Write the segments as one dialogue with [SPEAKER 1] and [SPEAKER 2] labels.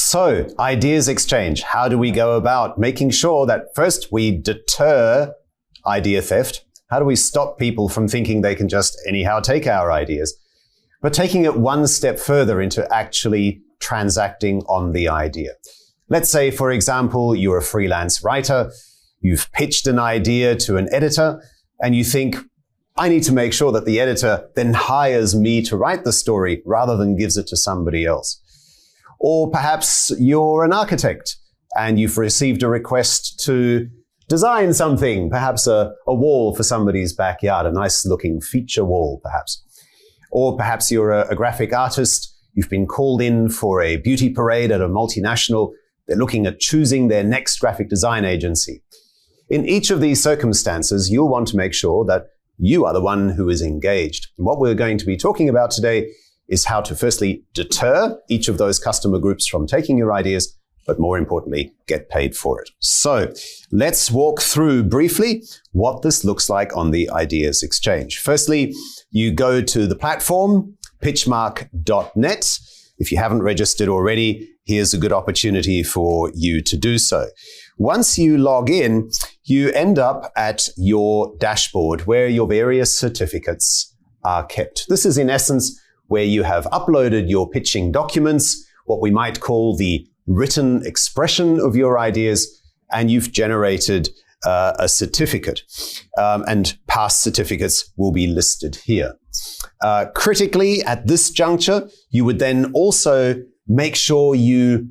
[SPEAKER 1] So, ideas exchange. How do we go about making sure that first we deter idea theft? How do we stop people from thinking they can just anyhow take our ideas? But taking it one step further into actually transacting on the idea. Let's say, for example, you're a freelance writer. You've pitched an idea to an editor and you think, I need to make sure that the editor then hires me to write the story rather than gives it to somebody else. Or perhaps you're an architect and you've received a request to design something, perhaps a wall for somebody's backyard, a nice looking feature wall perhaps. Or perhaps you're a graphic artist. You've been called in for a beauty parade at a multinational. They're looking at choosing their next graphic design agency. In each of these circumstances, you'll want to make sure that you are the one who is engaged. And what we're going to be talking about today is how to firstly deter each of those customer groups from taking your ideas, but more importantly, get paid for it. So let's walk through briefly what this looks like on the Ideas Exchange. Firstly, you go to the platform, PitchMark.net. If you haven't registered already, here's a good opportunity for you to do so. Once you log in, you end up at your dashboard where your various certificates are kept. This is in essence where you have uploaded your pitching documents, what we might call the written expression of your ideas, and you've generated a certificate. And past certificates will be listed here. Critically, at this juncture, you would then also make sure you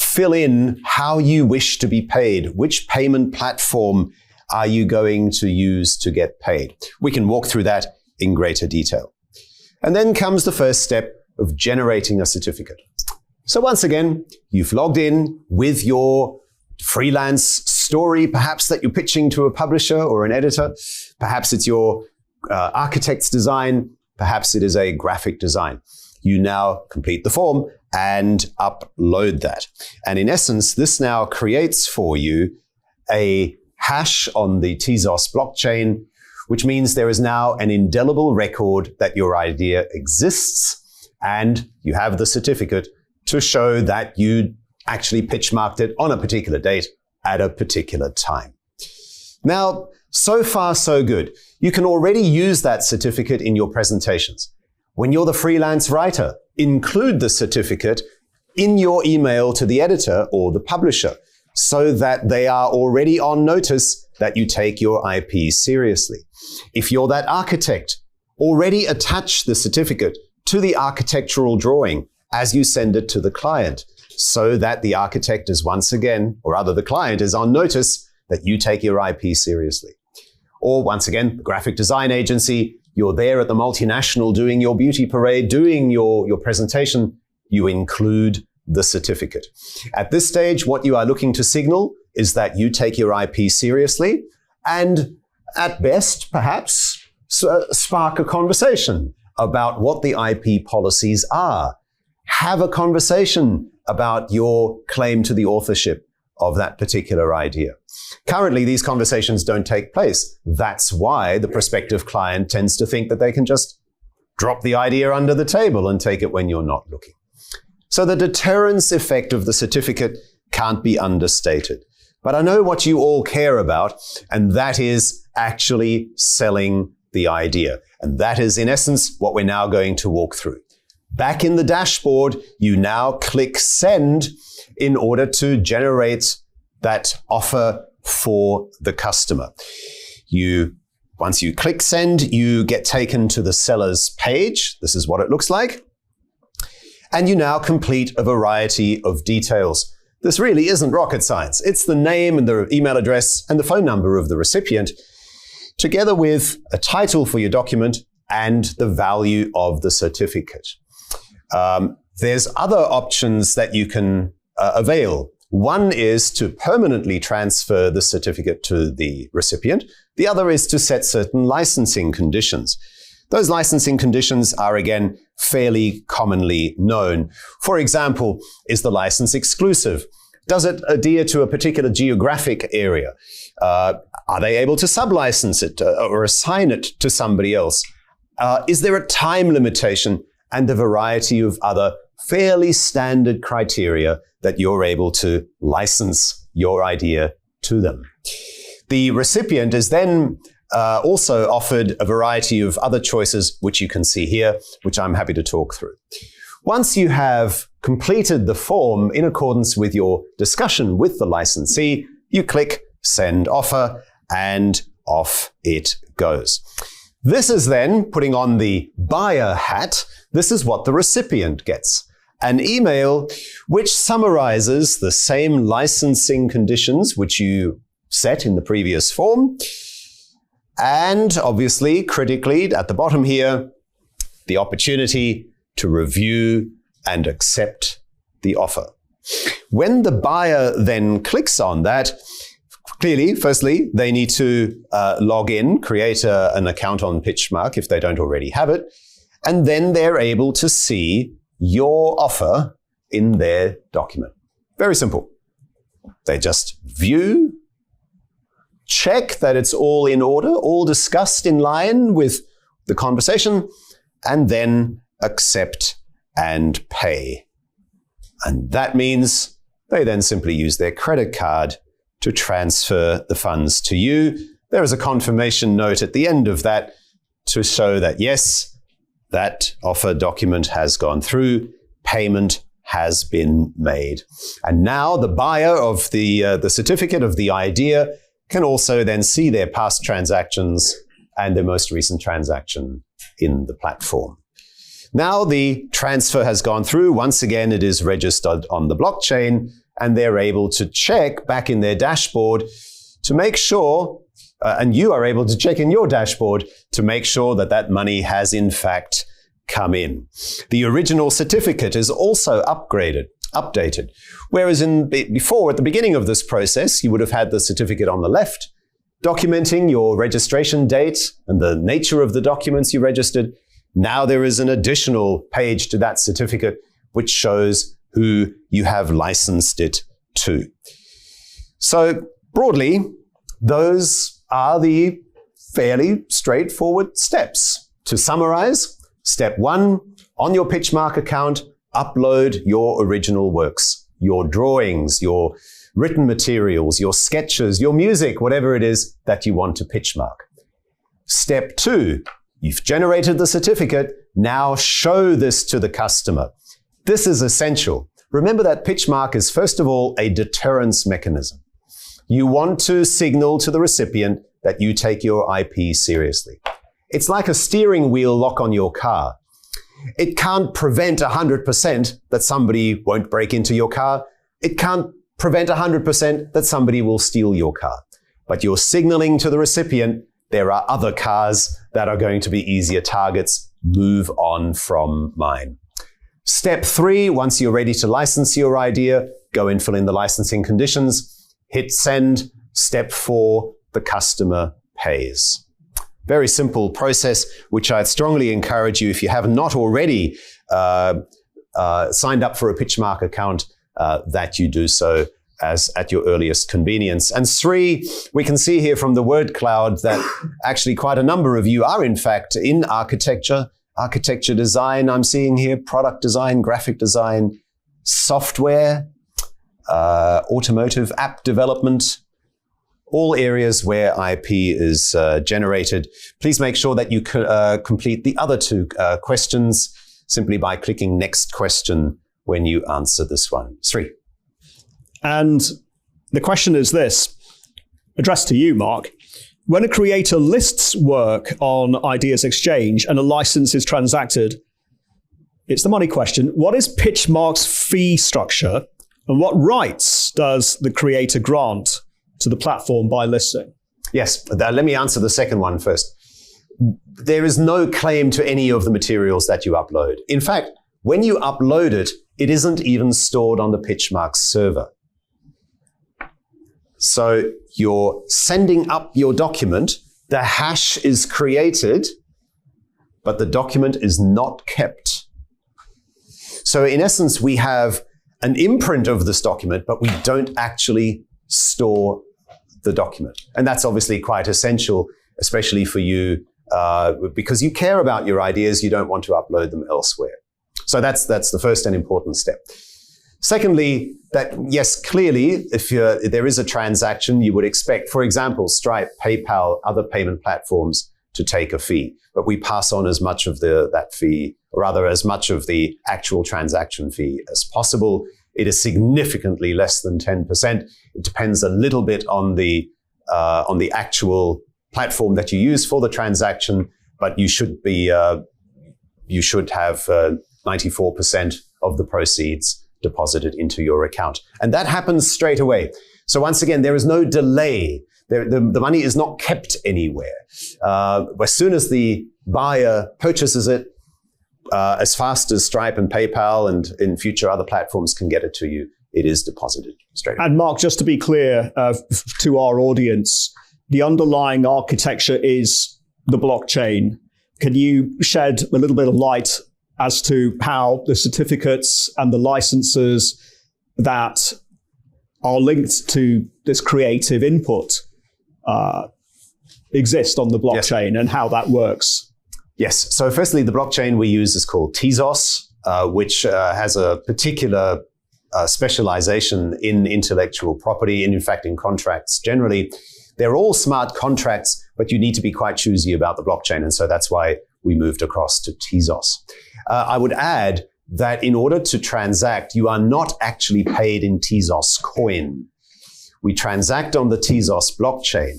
[SPEAKER 1] fill in how you wish to be paid. Which payment platform are you going to use to get paid? We can walk through that in greater detail. And then comes the first step of generating a certificate. So once again, you've logged in with your freelance story, perhaps that you're pitching to a publisher or an editor. Perhaps it's your architect's design. Perhaps it is a graphic design. You now complete the form and upload that. And in essence, this now creates for you a hash on the Tezos blockchain, which means there is now an indelible record that your idea exists, and you have the certificate to show that you actually pitch-marked it on a particular date at a particular time. Now, so far so good. You can already use that certificate in your presentations. When you're the freelance writer, include the certificate in your email to the editor or the publisher so that they are already on notice that you take your IP seriously. If you're that architect, already attach the certificate to the architectural drawing as you send it to the client so that the architect is once again, or rather the client is on notice that you take your IP seriously. Or once again, the graphic design agency, you're there at the multinational doing your beauty parade, doing your presentation, you include the certificate. At this stage, what you are looking to signal is that you take your IP seriously and at best, perhaps, spark a conversation about what the IP policies are. Have a conversation about your claim to the authorship of that particular idea. Currently, these conversations don't take place. That's why the prospective client tends to think that they can just drop the idea under the table and take it when you're not looking. So the deterrence effect of the certificate can't be understated. But I know what you all care about, and that is actually selling the idea. And that is, in essence, what we're now going to walk through. Back in the dashboard, you now click send in order to generate that offer for the customer. Once you click send, you get taken to the seller's page. This is what it looks like. And you now complete a variety of details. This really isn't rocket science. It's the name and the email address and the phone number of the recipient, together with a title for your document and the value of the certificate. There's other options that you can avail. One is to permanently transfer the certificate to the recipient. The other is to set certain licensing conditions. Those licensing conditions are, again, fairly commonly known. For example, is the license exclusive? Does it adhere to a particular geographic area? Are they able to sublicense it or assign it to somebody else? Is there a time limitation? And a variety of other fairly standard criteria that you're able to license your idea to them. The recipient is then also offered a variety of other choices, which you can see here, which I'm happy to talk through. Once you have completed the form in accordance with your discussion with the licensee, you click Send Offer, and off it goes. This is then putting on the buyer hat. This is what the recipient gets. An email which summarizes the same licensing conditions which you set in the previous form. And obviously, critically, at the bottom here, the opportunity to review and accept the offer. When the buyer then clicks on that, clearly, firstly, they need to log in, create an account on PitchMark if they don't already have it, and then they're able to see your offer in their document. Very simple. They just view, check that it's all in order, all discussed in line with the conversation, and then accept and pay. And that means they then simply use their credit card to transfer the funds to you. There is a confirmation note at the end of that to show that, yes, that offer document has gone through, payment has been made. And now the buyer of the certificate of the idea can also then see their past transactions and their most recent transaction in the platform. Now the transfer has gone through. Once again, it is registered on the blockchain, and they're able to check back in their dashboard to make sure, and you are able to check in your dashboard to make sure that that money has in fact come in. The original certificate is also updated. Whereas before, at the beginning of this process, you would have had the certificate on the left, documenting your registration date and the nature of the documents you registered. Now there is an additional page to that certificate which shows who you have licensed it to. So broadly, those are the fairly straightforward steps. To summarize, step 1, on your PitchMark account, upload your original works, your drawings, your written materials, your sketches, your music, whatever it is that you want to PitchMark. Step 2, you've generated the certificate, now show this to the customer. This is essential. Remember that PitchMark is first of all a deterrence mechanism. You want to signal to the recipient that you take your IP seriously. It's like a steering wheel lock on your car. It can't prevent 100% that somebody won't break into your car. It can't prevent 100% that somebody will steal your car. But you're signaling to the recipient there are other cars that are going to be easier targets. Move on from mine. Step 3, once you're ready to license your idea, go and fill in the licensing conditions, hit send. Step 4, the customer pays. Very simple process, which I'd strongly encourage you, if you have not already signed up for a PitchMark account, that you do so as at your earliest convenience. And 3, we can see here from the word cloud that actually quite a number of you are in fact in architecture design. I'm seeing here product design, graphic design, software, automotive app development, all areas where IP is generated. Please make sure that you complete the other 2 questions simply by clicking next question when you answer this one. 3.
[SPEAKER 2] And the question is this, addressed to you, Mark. When a creator lists work on Ideas.Exchange and a license is transacted, it's the money question. What is PitchMark's fee structure, and what rights does the creator grant to the platform by listing?
[SPEAKER 1] Yes, let me answer the second one first. There is no claim to any of the materials that you upload. In fact, when you upload it, it isn't even stored on the PitchMark server. So you're sending up your document, the hash is created, but the document is not kept. So in essence, we have an imprint of this document, but we don't actually store the document. And that's obviously quite essential, especially for you, because you care about your ideas, you don't want to upload them elsewhere. So that's the first and important step. Secondly, that yes, clearly, if there is a transaction, you would expect, for example, Stripe, PayPal, other payment platforms to take a fee, but we pass on as much of that fee, or rather as much of the actual transaction fee as possible. It is significantly less than 10%. It depends a little bit on the actual platform that you use for the transaction, but you should have 94% of the proceeds deposited into your account. And that happens straight away. So once again, there is no delay. The money is not kept anywhere. As soon as the buyer purchases it, as fast as Stripe and PayPal and in future other platforms can get it to you, it is deposited straight away.
[SPEAKER 2] And Mark, just to be clear to our audience, the underlying architecture is the blockchain. Can you shed a little bit of light as to how the certificates and the licenses that are linked to this creative input exist on the blockchain, and how that works?
[SPEAKER 1] Yes. So firstly, the blockchain we use is called Tezos, which has a particular specialization in intellectual property and in fact in contracts generally. They're all smart contracts, but you need to be quite choosy about the blockchain. And so that's why we moved across to Tezos. I would add that in order to transact, you are not actually paid in Tezos coin. We transact on the Tezos blockchain,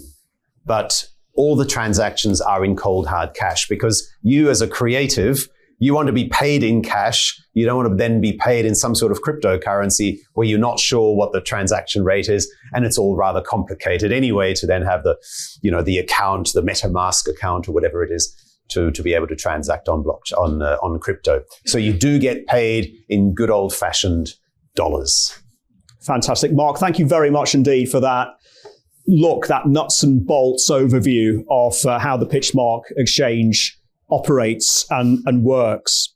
[SPEAKER 1] but all the transactions are in cold hard cash, because you as a creative, you want to be paid in cash. You don't want to then be paid in some sort of cryptocurrency where you're not sure what the transaction rate is. And it's all rather complicated anyway to then have the account, the MetaMask account or whatever it is to be able to transact on crypto. So you do get paid in good old fashioned dollars.
[SPEAKER 2] Fantastic. Mark, thank you very much indeed for that nuts and bolts overview of how the PitchMark exchange operates and works.